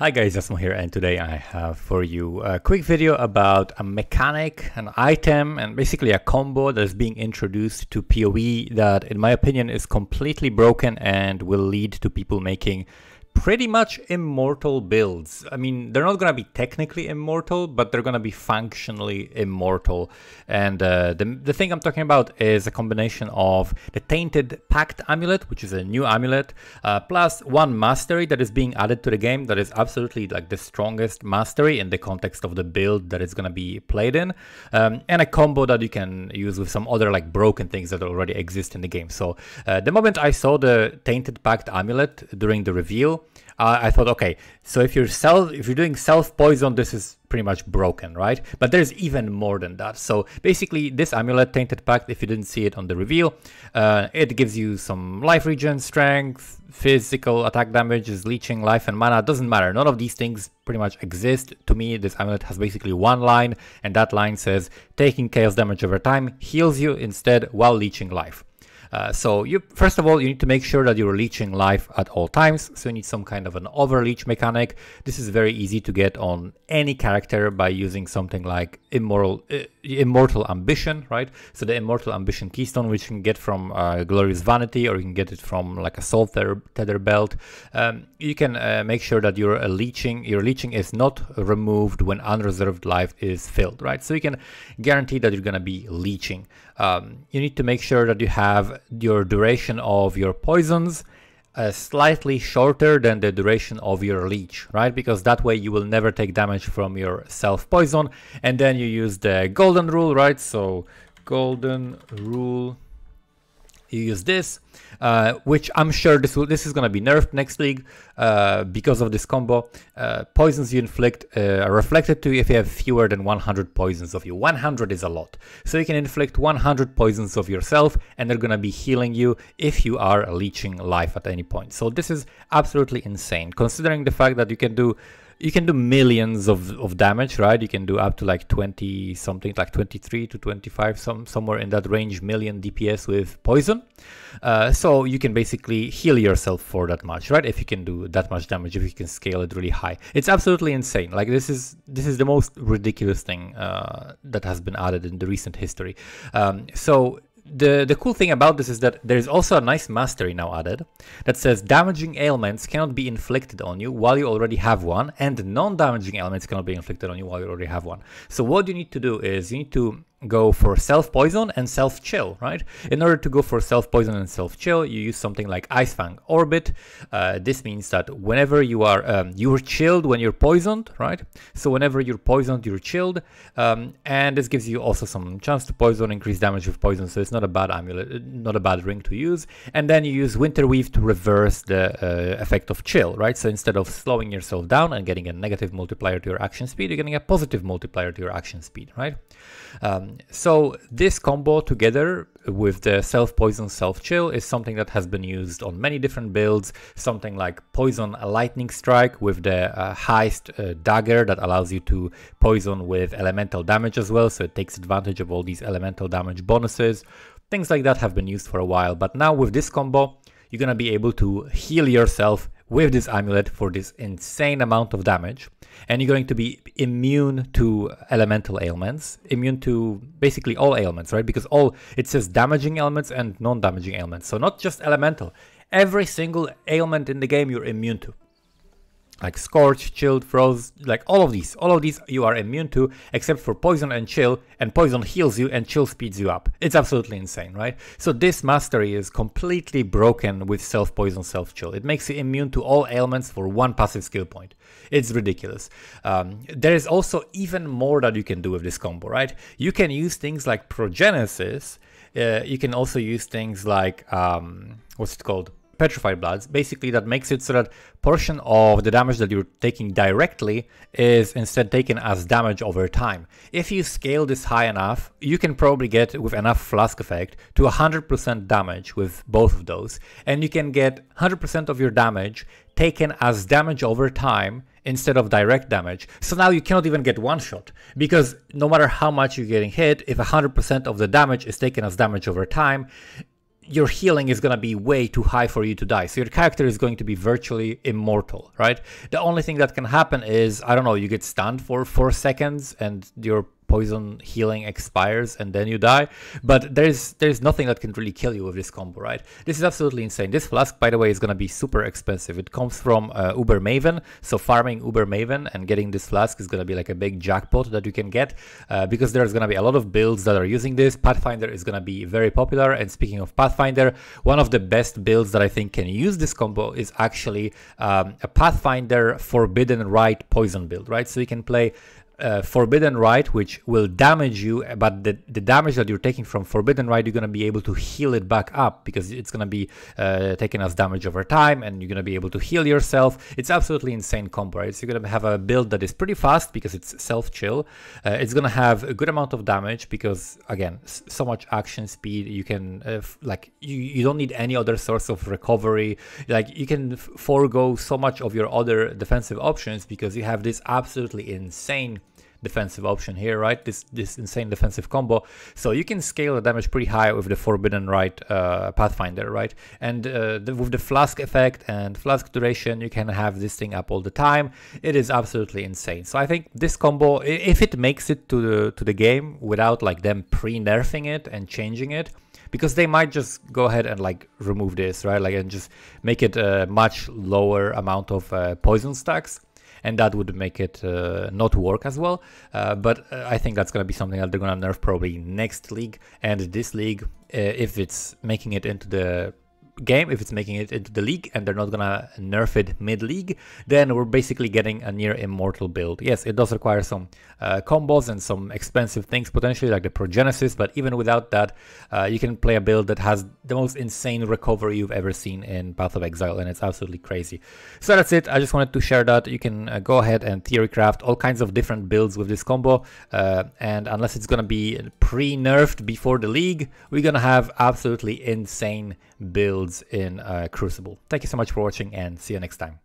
Hi guys, Asmo here, and today I have for you a quick video about a mechanic, an item, and basically a combo that is being introduced to PoE that in my opinion is completely broken and will lead to people making pretty much immortal builds. I mean, they're not going to be technically immortal, but they're going to be functionally immortal. And the thing I'm talking about is a combination of the Tainted Pact Amulet, which is a new amulet, plus one mastery that is being added to the game that is absolutely like the strongest mastery in the context of the build that it's going to be played in, and a combo that you can use with some other like broken things that already exist in the game. So the moment I saw the Tainted Pact Amulet during the reveal, I thought, okay, so if you're doing self-poison, this is pretty much broken, right? But there's even more than that. So basically, this amulet, Tainted Pact, if you didn't see it on the reveal, it gives you some life regen, strength, physical attack damages, leeching, life, and mana. It doesn't matter. None of these things pretty much exist. To me, this amulet has basically one line, and that line says, taking chaos damage over time heals you instead while leeching life. So first of all, you need to make sure that you're leeching life at all times. So you need some kind of an overleech mechanic. This is very easy to get on any character by using something like Immortal Ambition, right? So the Immortal Ambition keystone, which you can get from Glorious Vanity, or you can get it from like a Soul Tether belt. You can make sure that your leeching is not removed when unreserved life is filled, right? So you can guarantee that you're gonna be leeching. You need to make sure that you have your duration of your poisons slightly shorter than the duration of your leech, right? Because that way you will never take damage from your self-poison. And then you use the golden rule, right? So golden rule, you use this, which I'm sure this is going to be nerfed next league because of this combo. Poisons you inflict are reflected to you if you have fewer than 100 poisons of you. 100 is a lot. So you can inflict 100 poisons of yourself, and they're going to be healing you if you are leeching life at any point. So this is absolutely insane, considering the fact that you can do millions of damage, right? You can do up to like 20 something, like 23 to 25, somewhere in that range, million DPS with poison. So you can basically heal yourself for that much, right? If you can do that much damage, if you can scale it really high. It's absolutely insane. Like this is the most ridiculous thing that has been added in the recent history. The cool thing about this is that there's also a nice mastery now added that says damaging ailments cannot be inflicted on you while you already have one, and non-damaging ailments cannot be inflicted on you while you already have one. So what you need to do is you need to go for self-poison and self-chill, right? In order to go for self-poison and self-chill, you use something like Icefang Orbit. This means that whenever you're chilled when you're poisoned, right? So whenever you're poisoned, you're chilled, and this gives you also some chance to poison, increase damage with poison. So it's not a bad amulet, not a bad ring to use. And then you use Winterweave to reverse the effect of chill, right? So instead of slowing yourself down and getting a negative multiplier to your action speed, you're getting a positive multiplier to your action speed, right? So this combo together with the self-poison, self-chill is something that has been used on many different builds. Something like Poison Lightning Strike with the Heist Dagger that allows you to poison with elemental damage as well. So it takes advantage of all these elemental damage bonuses. Things like that have been used for a while. But now with this combo, you're going to be able to heal yourself with this amulet for this insane amount of damage, and you're going to be immune to elemental ailments, immune to basically all ailments, right? Because it says damaging ailments and non-damaging ailments, so not just elemental. Every single ailment in the game you're immune to, like Scorch, Chilled, Froze, like all of these you are immune to, except for Poison and Chill, and Poison heals you and Chill speeds you up. It's absolutely insane, right? So this mastery is completely broken with self-poison, self-chill. It makes you immune to all ailments for one passive skill point. It's ridiculous. There is also even more that you can do with this combo, right? You can use things like Progenesis. You can also use things like, what's it called? Petrified Bloods. Basically that makes it so that portion of the damage that you're taking directly is instead taken as damage over time. If you scale this high enough, you can probably get with enough flask effect to 100% damage with both of those, and you can get 100% of your damage taken as damage over time instead of direct damage. So now you cannot even get one shot, because no matter how much you're getting hit, if 100% of the damage is taken as damage over time, your healing is going to be way too high for you to die. So your character is going to be virtually immortal, right? The only thing that can happen is, I don't know, you get stunned for 4 seconds and your poison healing expires and then you die, but there's nothing that can really kill you with this combo, right? This is absolutely insane. This flask, by the way, is going to be super expensive. It comes from Uber Maven, so farming Uber Maven and getting this flask is going to be like a big jackpot that you can get, because there's going to be a lot of builds that are using this. Pathfinder is going to be very popular, and speaking of Pathfinder, one of the best builds that I think can use this combo is actually a Pathfinder Forbidden Rite poison build, right? So you can play Forbidden Rite, which will damage you, but the damage that you're taking from Forbidden Rite, you're going to be able to heal it back up, because it's going to be taking as damage over time, and you're going to be able to heal yourself. It's absolutely insane combo, right? So you're going to have a build that is pretty fast because it's self-chill. It's going to have a good amount of damage because, again, so much action speed. You can like you don't need any other source of recovery. Like you can forego so much of your other defensive options because you have this absolutely insane defensive option here, right? This insane defensive combo. So you can scale the damage pretty high with the Forbidden Rite Pathfinder, right? And with the flask effect and flask duration, you can have this thing up all the time. It is absolutely insane. So I think this combo, if it makes it to the game without like them pre-nerfing it and changing it, because they might just go ahead and like remove this, right? Like, and just make it a much lower amount of poison stacks, and that would make it not work as well. But I think that's going to be something that they're going to nerf probably next league. And this league, if it's making it into the game, if it's making it into the league and they're not gonna nerf it mid-league, then we're basically getting a near immortal build. Yes, it does require some combos and some expensive things potentially, like the Progenesis, but even without that, you can play a build that has the most insane recovery you've ever seen in Path of Exile, and it's absolutely crazy. So that's it. I just wanted to share that. You can go ahead and theorycraft all kinds of different builds with this combo, and unless it's gonna be pre-nerfed before the league, we're gonna have absolutely insane builds in Crucible. Thank you so much for watching, and see you next time.